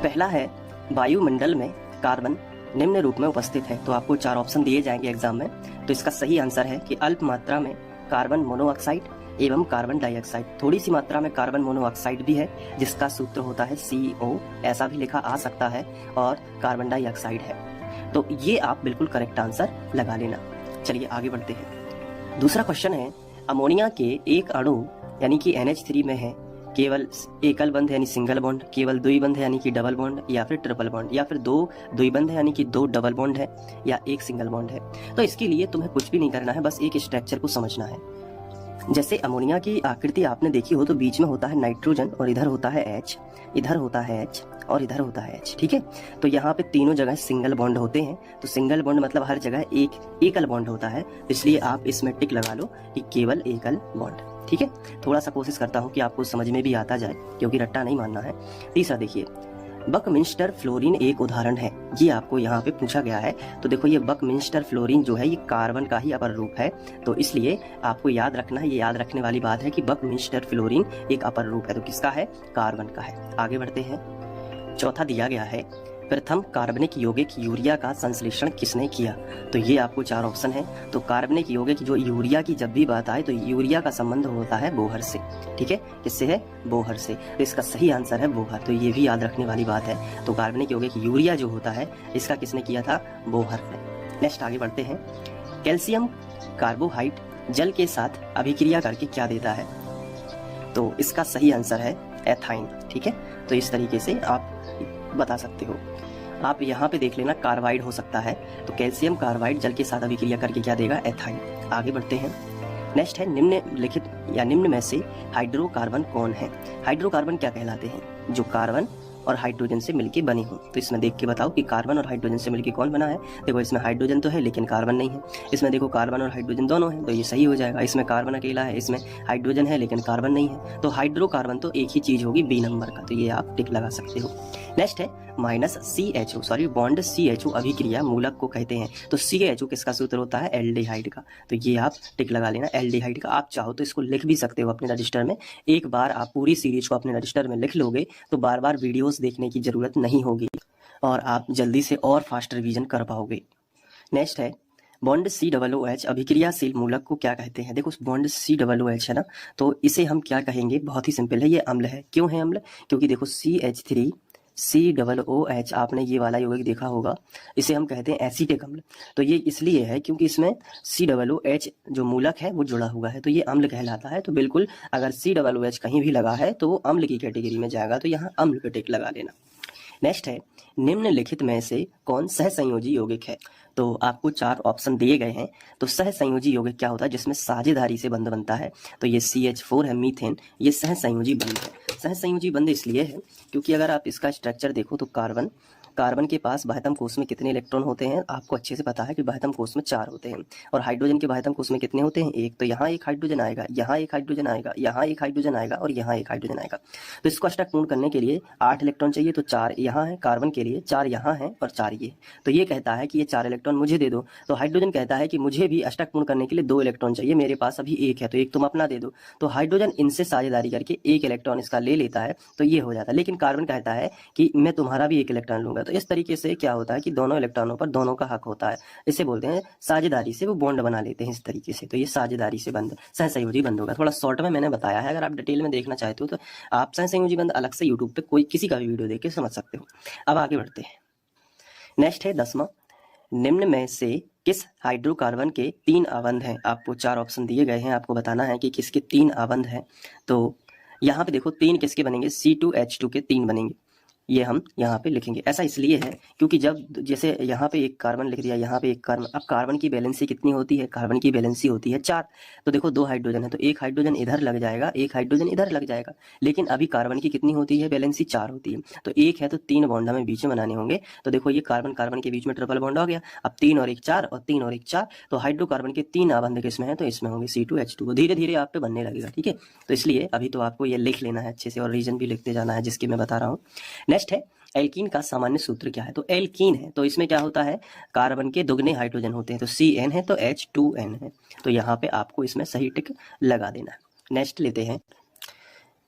पहला है वायुमंडल में कार्बन निम्न रूप में उपस्थित है। तो आपको 4 ऑप्शन दिए जाएंगे एग्जाम में। तो इसका सही आंसर है कि अल्प मात्रा में कार्बन मोनोऑक्साइड एवं कार्बन डाइऑक्साइड। थोड़ी सी मात्रा में कार्बन मोनोऑक्साइड भी है जिसका सूत्र होता है CO, ऐसा भी लिखा आ सकता है, और कार्बन डाइऑक्साइड है। तो ये आप बिल्कुल करेक्ट आंसर लगा लेना। चलिए आगे बढ़ते हैं। दूसरा क्वेश्चन है, अमोनिया के एक अणु यानी कि NH3 में है केवल एकल बंध यानी सिंगल बॉन्ड, केवल द्विबंध यानी कि डबल बॉन्ड, या फिर ट्रिपल बॉन्ड, या फिर 2 द्विबंध यानी कि 2 डबल बॉन्ड है, या 1 सिंगल बॉन्ड है। तो इसके लिए तुम्हें कुछ भी नहीं करना है, बस एक स्ट्रक्चर को समझना है। जैसे अमोनिया की आकृति आपने देखी हो तो बीच में होता है नाइट्रोजन और इधर होता है H, इधर होता है H और इधर होता है H, ठीक है। तो यहाँ पे तीनों जगह सिंगल बॉन्ड होते हैं। तो सिंगल बॉन्ड मतलब हर जगह एक एकल बॉन्ड होता है, इसलिए आप इसमें टिक लगा लो कि केवल एकल बॉन्ड, ठीक है। थोड़ा सा कोशिश करता हूँ कि आपको समझ में भी आता जाए, क्योंकि रट्टा नहीं मानना है। तीसरा देखिए, बकमिंस्टर फ्लोरीन एक उदाहरण है, ये आपको यहाँ पे पूछा गया है। तो देखो ये बकमिंस्टर फ्लोरीन जो है ये कार्बन का ही अपर रूप है, तो इसलिए आपको याद रखना है, ये याद रखने वाली बात है कि बकमिंस्टर फ्लोरीन एक अपर रूप है। तो किसका है? कार्बन का है। आगे बढ़ते हैं। चौथा दिया गया है, प्रथम कार्बनिक यौगिक यूरिया का संश्लेषण किसने किया? तो ये आपको 4 ऑप्शन है। तो कार्बनिक यौगिक जो यूरिया की जब भी बात आए तो यूरिया का संबंध होता है बोहर से, ठीक है। किससे है? बोहर से। तो इसका सही आंसर है बोहर। तो ये भी याद रखने वाली बात है। तो कार्बनिक यौगिक यूरिया जो होता है इसका किसने किया था? बोहर ने। नेक्स्ट आगे बढ़ते हैं। कैल्शियम कार्बोहाइड जल के साथ अभिक्रिया करके क्या देता है? तो इसका सही आंसर है एथाइन, ठीक है। तो इस तरीके से आप बता सकते हो। आप यहाँ पे देख लेना, कार्बाइड हो सकता है। तो कैल्शियम कार्बाइड जल के साथ अभिक्रिया करके क्या देगा? एथाइन। आगे बढ़ते हैं। नेक्स्ट है, निम्नलिखित या निम्न में से हाइड्रोकार्बन कौन है? हाइड्रोकार्बन क्या कहलाते हैं? जो कार्बन और हाइड्रोजन से मिलके बने हो। तो इसमें देख के बताओ कि कार्बन और हाइड्रोजन से मिलके कौन बना है। देखो इसमें हाइड्रोजन तो है लेकिन कार्बन नहीं है। इसमें देखो कार्बन और हाइड्रोजन दोनों हैं, तो ये सही हो जाएगा। इसमें कार्बन अकेला है, इसमें हाइड्रोजन है लेकिन कार्बन नहीं है। तो हाइड्रोकार्बन तो एक ही चीज होगी, B नंबर का। तो ये आप टिक लगा सकते हो। नेक्स्ट है बॉन्ड CHO अभिक्रिया मूलक को कहते हैं। तो CHO किसका सूत्र होता है? एल्डिहाइड का। तो ये आप टिक लगा लेना, एल्डिहाइड का। आप चाहो तो इसको लिख भी सकते हो अपने रजिस्टर में। एक बार आप पूरी सीरीज को अपने रजिस्टर में लिख लोगे तो बार बार वीडियोस देखने की जरूरत नहीं होगी और आप जल्दी से और फास्ट रिवीजन कर पाओगे। नेक्स्ट है, बॉन्ड COOH अभिक्रियाशील मूलक को क्या कहते हैं? देखो बॉन्ड COOH है ना, तो इसे हम क्या कहेंगे? बहुत ही सिंपल है, ये अम्ल है। क्यों है अम्ल? क्योंकि देखो CH3 COOH आपने ये वाला यौगिक देखा होगा, इसे हम कहते हैं एसीटिक अम्ल। तो ये इसलिए है क्योंकि इसमें COOH जो मूलक है वो जुड़ा हुआ है, तो ये अम्ल कहलाता है। तो बिल्कुल अगर COOH कहीं भी लगा है तो वो अम्ल की कैटेगरी में जाएगा, तो यहाँ अम्ल पे टिक लगा लेना। नेक्स्ट है, निम्नलिखित में से कौन सहसंयोजी यौगिक है? तो आपको 4 ऑप्शन दिए गए हैं। तो सहसंयोजी यौगिक क्या होता है? जिसमें साझेदारी से बंध बनता है। तो ये CH4 है, मीथेन, ये सहसंयोजी बंध है। सहसंयोजी बंध इसलिए है क्योंकि अगर आप इसका स्ट्रक्चर देखो तो कार्बन के पास बाह्यतम कोष में कितने इलेक्ट्रॉन होते हैं? आपको अच्छे से पता है कि बाह्यतम कोष में 4 होते हैं। और हाइड्रोजन के बाह्यतम कोष में कितने होते हैं? 1। तो यहाँ एक हाइड्रोजन आएगा, यहाँ एक हाइड्रोजन आएगा, यहाँ एक हाइड्रोजन आएगा और यहाँ एक हाइड्रोजन आएगा। तो इसको अष्टक पूर्ण करने के लिए 8 इलेक्ट्रॉन चाहिए। तो 4 यहाँ है कार्बन के लिए, 4 यहाँ है और 4 ये। तो ये कहता है कि ये 4 इलेक्ट्रॉन मुझे दे दो। तो हाइड्रोजन कहता है कि मुझे भी अष्टक पूर्ण करने के लिए 2 इलेक्ट्रॉन चाहिए, मेरे पास अभी 1 है, तो 1 तुम अपना दे दो। तो हाइड्रोजन इनसे साझेदारी करके 1 इलेक्ट्रॉन इसका ले लेता है, तो ये हो जाता है। लेकिन कार्बन कहता है कि मैं तुम्हारा भी 1 इलेक्ट्रॉन लूंगा। तो इस तरीके से क्या होता है कि दोनों इलेक्ट्रॉनों पर दोनों का हक होता है। इसे बोलते हैं साझेदारी से वो बॉन्ड बना लेते हैं इस तरीके से। तो ये साझेदारी से बंध, सहसंयोजी बंध होगा। थोड़ा शॉर्ट में मैंने बताया है, अगर आप डिटेल में देखना चाहते हो तो आप सहसंयोजी बंध अलग से यूट्यूब पे कोई किसी का भी वीडियो देख के समझ सकते हो। अब आगे बढ़ते हैं। नेक्स्ट है 10वां, निम्न में से किस हाइड्रोकार्बन के 3 आबंध हैं? आपको 4 ऑप्शन दिए गए हैं, आपको बताना है कि किसके 3 आबंध हैं। तो यहाँ पे देखो 3 किसके बनेंगे? C2H2 के 3 बनेंगे। ये हम यहाँ पे लिखेंगे। ऐसा इसलिए है क्योंकि जब जैसे यहाँ पे एक कार्बन लिख दिया, यहाँ पे एक कार्बन, अब कार्बन की वैलेंसी कितनी होती है? कार्बन की वैलेंसी होती है 4। तो देखो 2 हाइड्रोजन है तो 1 हाइड्रोजन इधर लग जाएगा, 1 हाइड्रोजन इधर लग जाएगा। लेकिन अभी कार्बन की कितनी होती है? वैलेंसी 4 होती है। तो 1 है तो 3 बॉन्ड हमें बीच में बनाने होंगे। तो देखो ये कार्बन कार्बन के बीच में ट्रिपल बॉन्ड हो गया। अब 3 और 1 4 और 3 और 1 4। तो हाइड्रोकार्बन के 3 आबंध किसमें है? तो इसमें होंगे C2H2। धीरे धीरे आप पे बनने लगेगा, ठीक है। तो इसलिए अभी तो आपको ये लिख लेना है अच्छे से और रीजन भी लिखते जाना है जिसकी मैं बता रहा हूँ। नेक्स्ट है, एल्कीन का सामान्य सूत्र क्या है? तो एल्कीन है तो इसमें क्या होता है? कार्बन के दुगने हाइड्रोजन होते हैं। तो CN है तो H2N है। तो यहाँ पे आपको इसमें सही टिक लगा देना है। नेक्स्ट लेते हैं,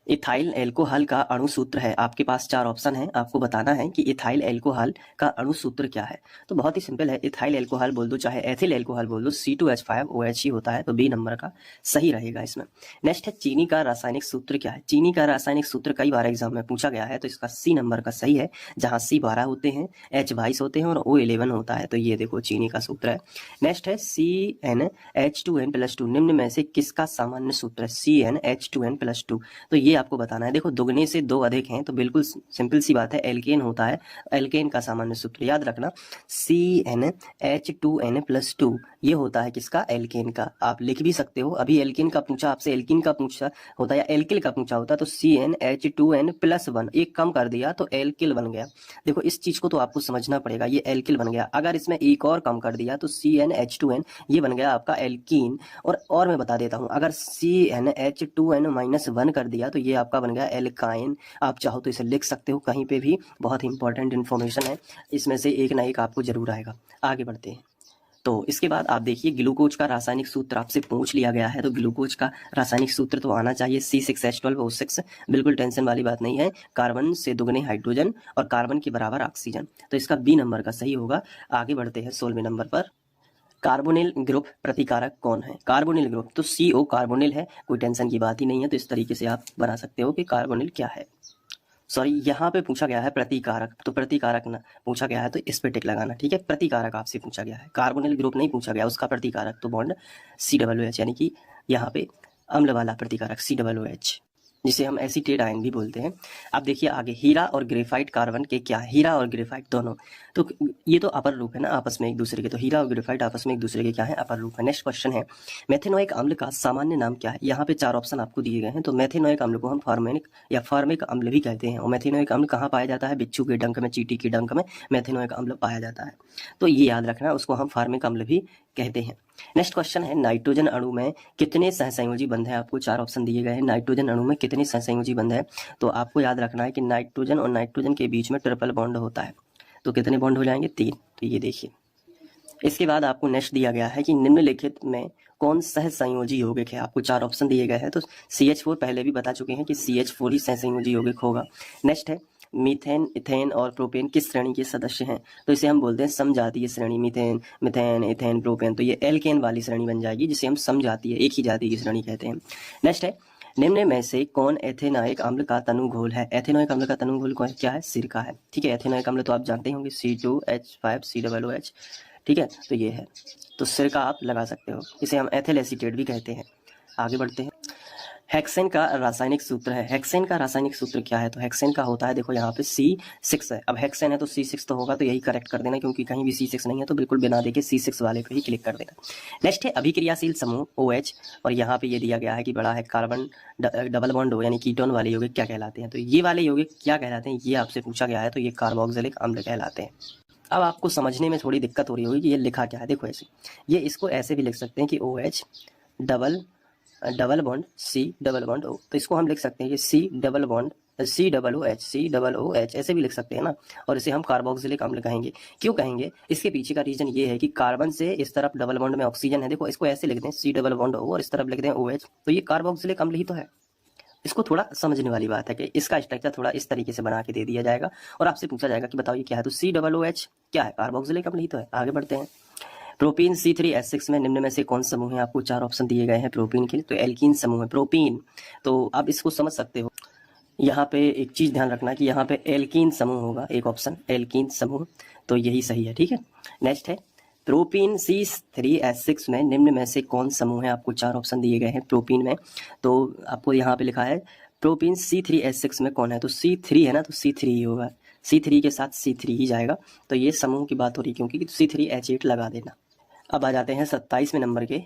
इथाइल एल्कोहल का अणु सूत्र है। आपके पास 4 ऑप्शन है, आपको बताना है कि इथाइल एल्कोहल का अणु सूत्र क्या है। तो बहुत ही सिंपल है, इथाइल एल्कोहल बोल दो चाहे एथिल एल्कोहल बोल दो, C2H5OH ही होता है, तो बी नंबर का सही रहेगा इसमें। नेक्स्ट है चीनी का रासायनिक सूत्र क्या है। चीनी का रासायनिक सूत्र कई बार एग्जाम में पूछा गया है, तो इसका सी नंबर का सही है, जहाँ C12 होते हैं, H22 होते हैं और O11 होता है। तो ये देखो चीनी का सूत्र है। नेक्स्ट है CnH2n+2 निम्न में से किसका सामान्य सूत्र है। CnH2n+2, तो ये आपको बताना है। देखो दुगने से 2 अधिक हैं, तो बिल्कुल सिंपल सी बात है, एल्केन होता है। एल्केन का सामान्य सूत्र याद रखना CnH2n+2, ये होता है किसका, एल्केन का। आप लिख भी सकते हो, अभी एल्केन का पूछा आपसे, एल्किन का पूछा होता या एल्किल का पूछा होता तो CnH2n+1, एक कम कर दिया तो एल्किल बन गया। देखो इस चीज को तो आपको समझना पड़ेगा, ये एल्किल बन गया। अगर इसमें एक और कम कर दिया तो CnH2n, ये बन गया आपका एल्कीन। और मैं बता देता हूँ, अगर CnH2n-1 कर दिया तो ये आपका बन गया एल्काइन। आप चाहो तो इसे लिख सकते हो कहीं पे भी, बहुत ही इंपॉर्टेंट इन्फॉर्मेशन है, इसमें से एक ना एक आपको जरूर आएगा। आगे बढ़ते हैं। तो इसके बाद आप देखिए ग्लूकोज का रासायनिक सूत्र आपसे पूछ लिया गया है, तो ग्लूकोज का रासायनिक सूत्र तो आना चाहिए C6H12O6, बिल्कुल टेंशन वाली बात नहीं है। कार्बन से दुगने हाइड्रोजन और कार्बन के बराबर ऑक्सीजन, तो इसका बी नंबर का सही होगा। आगे बढ़ते हैं 16वें नंबर पर। कार्बोनिल ग्रुप प्रतिकारक कौन है। कार्बोनिल ग्रुप तो CO कार्बोनिल है, कोई टेंशन की बात ही नहीं है। तो इस तरीके से आप बना सकते हो कि कार्बोनिल क्या है। सॉरी, यहाँ पे पूछा गया है प्रतिकारक, तो प्रतिकारक ना पूछा गया है तो इस पे टिक लगाना, ठीक है। प्रतिकारक आपसे पूछा गया है, कार्बोनिल ग्रुप नहीं पूछा गया, उसका प्रतिकारक तो बॉन्ड COOH, यानी कि यहाँ पे अम्ल वाला प्रतिकारक COOH, जिसे हम एसीटेट आयन भी बोलते हैं। अब देखिए आगे, हीरा और ग्रेफाइट कार्बन के क्या है। हीरा और ग्रेफाइट दोनों, तो ये तो अपर रूप है ना आपस में एक दूसरे के, तो हीरा और ग्रेफाइट आपस में एक दूसरे के क्या है, अपर रूप है। नेक्स्ट क्वेश्चन है, मेथेनोइक अम्ल का सामान्य नाम क्या है। यहाँ पे 4 ऑप्शन आपको दिए गए हैं, तो मेथेनोइक अम्ल को हम फॉर्मेनिक या फार्मिक अम्ल भी कहते हैं। और मेथेनोइक अम्ल कहाँ पाया जाता है, बिच्छू के डंक में, चींटी के डंक में मेथेनोइक अम्ल पाया जाता है, तो ये याद रखना, उसको हम फार्मिक अम्ल भी कहते हैं। नेक्स्ट क्वेश्चन है, नाइट्रोजन अणु में कितने सहसंयोजी बंध है। आपको 4 ऑप्शन दिए गए हैं, नाइट्रोजन अणु में कितने सहसंयोजी बंध है। तो आपको याद रखना है कि नाइट्रोजन और नाइट्रोजन के बीच में ट्रिपल बॉन्ड होता है, तो कितने बॉन्ड हो जाएंगे, 3। तो ये देखिए, इसके बाद आपको नेक्स्ट दिया गया है कि निम्नलिखित में कौन सहसंयोजी यौगिक है। आपको 4 ऑप्शन दिए गए हैं, तो CH4 पहले भी बता चुके हैं कि CH4 ही सहसंयोजी यौगिक होगा। नेक्स्ट है, मीथेन, इथेन और प्रोपेन किस श्रेणी के सदस्य हैं। तो इसे हम बोलते हैं समजातीय श्रेणी। मीथेन, मिथेन, इथेन, प्रोपेन, तो ये एल्केन वाली श्रेणी बन जाएगी, जिसे हम समजातीय, एक ही जाति की श्रेणी कहते हैं। नेक्स्ट है, निम्न में से कौन एथेनोइक अम्ल का तनुघोल है। एथेनोइक अम्ल का तनुघोल क्या है, सिरका है, ठीक है। एथेनोइक अम्ल तो आप जानते होंगे, C2H5COOH, ठीक है, तो ये है, तो सिरका आप लगा सकते हो, इसे हम एथिल एसीटेट भी कहते हैं। आगे बढ़ते हैं, हेक्सेन का रासायनिक सूत्र है। हेक्सेन का रासायनिक सूत्र क्या है, तो हेक्सेन का होता है, देखो यहाँ पे C6 है, अब हेक्सेन है तो C6 तो होगा, तो यही करेक्ट कर देना, क्योंकि कहीं भी C6 नहीं है तो बिल्कुल बिना देखे C6 वाले पे ही क्लिक कर देना। नेक्स्ट है, अभिक्रियाशील समूह OH, और यहाँ पे ये दिया गया है कि बड़ा है कार्बन डबल बॉन्ड हो, यानी कीटोन वाले यौगिक क्या कहलाते हैं। तो ये वाले यौगिक क्या कहलाते हैं, ये आपसे पूछा गया है, तो ये कार्बोक्सिलिक अम्ल कहलाते हैं। अब आपको समझने में थोड़ी दिक्कत हो रही होगी कि ये लिखा क्या है। देखो ऐसे, ये इसको ऐसे भी लिख सकते हैं कि OH double bond C double bond O, तो इसको हम लिख सकते हैं कि C डबल बॉन्ड COOH ऐसे भी लिख सकते हैं ना, और इसे हम कार्बोक्सिलिक अम्ल कहेंगे। क्यों कहेंगे, इसके पीछे का रीजन ये है कि कार्बन से इस तरफ डबल बॉन्ड में ऑक्सीजन है, देखो इसको ऐसे लिख दें C डबल बॉन्ड O और इस तरफ लिख दें OH, तो ये कार्बोक्सिलिक अम्ल ही तो है। इसको थोड़ा समझने वाली बात है कि इसका स्ट्रक्चर थोड़ा इस तरीके से बना के दे दिया जाएगा और आपसे पूछा जाएगा कि बताओ ये क्या है, तो COOH क्या है, कार्बोक्सिलिक अम्ल ही तो है। आगे बढ़ते हैं, प्रोपीन C3H6 में निम्न में से कौन समूह है। आपको 4 ऑप्शन दिए गए हैं प्रोपीन के लिए, तो एल्कीन समूह है प्रोपीन, तो आप इसको समझ सकते हो। यहाँ पे एक चीज ध्यान रखना कि यहाँ पे एल्कीन समूह होगा, एक ऑप्शन एल्कीन समूह, तो यही सही है, ठीक है। नेक्स्ट है, प्रोपीन C3H6 में निम्न में से कौन समूह है। आपको 4 ऑप्शन दिए गए हैं प्रोपीन में, तो आपको यहाँ पे लिखा है प्रोपीन C3H6 में कौन है, तो C3 है ना, तो C3 ही होगा, C3 के साथ C3 ही जाएगा, तो ये समूह की बात हो रही है, क्योंकि C3H8 लगा देना। अब आ जाते हैं 27वें नंबर के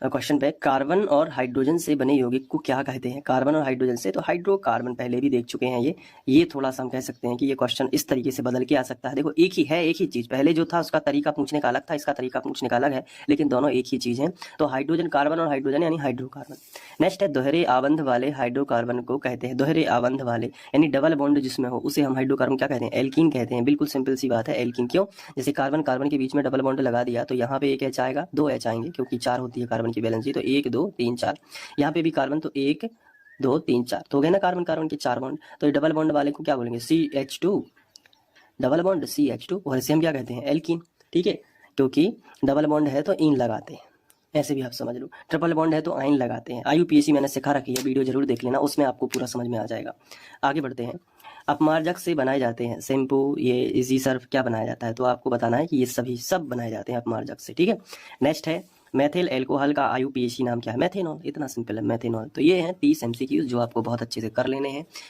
क्वेश्चन पे, कार्बन और हाइड्रोजन से बने यौगिक को क्या कहते हैं। कार्बन और हाइड्रोजन से, तो हाइड्रोकार्बन पहले भी देख चुके हैं। ये थोड़ा सा हम कह सकते हैं कि ये क्वेश्चन इस तरीके से बदल के आ सकता है। देखो एक ही है, एक ही चीज, पहले जो था उसका तरीका पूछने का अलग था, इसका तरीका पूछने का अलग है, लेकिन दोनों एक ही चीज है। तो हाइड्रोजन कार्बन और हाइड्रोजन यानी हाइड्रोकार्बन। नेक्स्ट है, दोहरे आबंध वाले हाइड्रोकार्बन को कहते हैं, दोहरे आबंध वाले यानी डबल बॉन्ड जिसमें हो उसे हम हाइड्रोकार्बन क्या कहते हैं, एल्कीन कहते हैं। बिल्कुल सिंपल सी बात है, एल्कीन। क्यों, जैसे कार्बन कार्बन के बीच में डबल बॉन्ड लगा दिया तो यहाँ पे एक H आएगा, 2 H आएंगे, क्योंकि 4 होती है कार्बन की वैलेंसी, तो 1 2 3 4। यहाँ पे भी कार्बन, तो 1 2 3 4 तो हो गए ना कार्बन कार्बन के 4 बॉन्ड। तो ये डबल बॉन्ड वाले को क्या बोलेंगे, CH2, डबल बॉन्ड CH2, और इसे हम क्या कहते हैं, एल्कीन। ठीक है, क्योंकि डबल बॉन्ड है तो इन लगाते हैं, ऐसे भी आप समझ लो। ट्रिपल बॉन्ड है तो आइन लगाते हैं। IUPAC मैंने सिखा रखी है, वीडियो जरूर देख लेना, उसमें आपको पूरा समझ में आ जाएगा। आगे बढ़ते हैं। अपमार्जक से बनाए जाते हैं शैम्पू, ये इजी सर्फ क्या बनाया जाता है, तो आपको बताना है कि ये सभी सब बनाए जाते हैं अपमार्जक से। ठीक है, नेक्स्ट है मेथिल एल्कोहल का IUPAC नाम क्या है, मेथेनॉल। इतना सिंपल है, मेथेनॉल। तो ये हैं 30 MCQs जो आपको बहुत अच्छे से कर लेने हैं।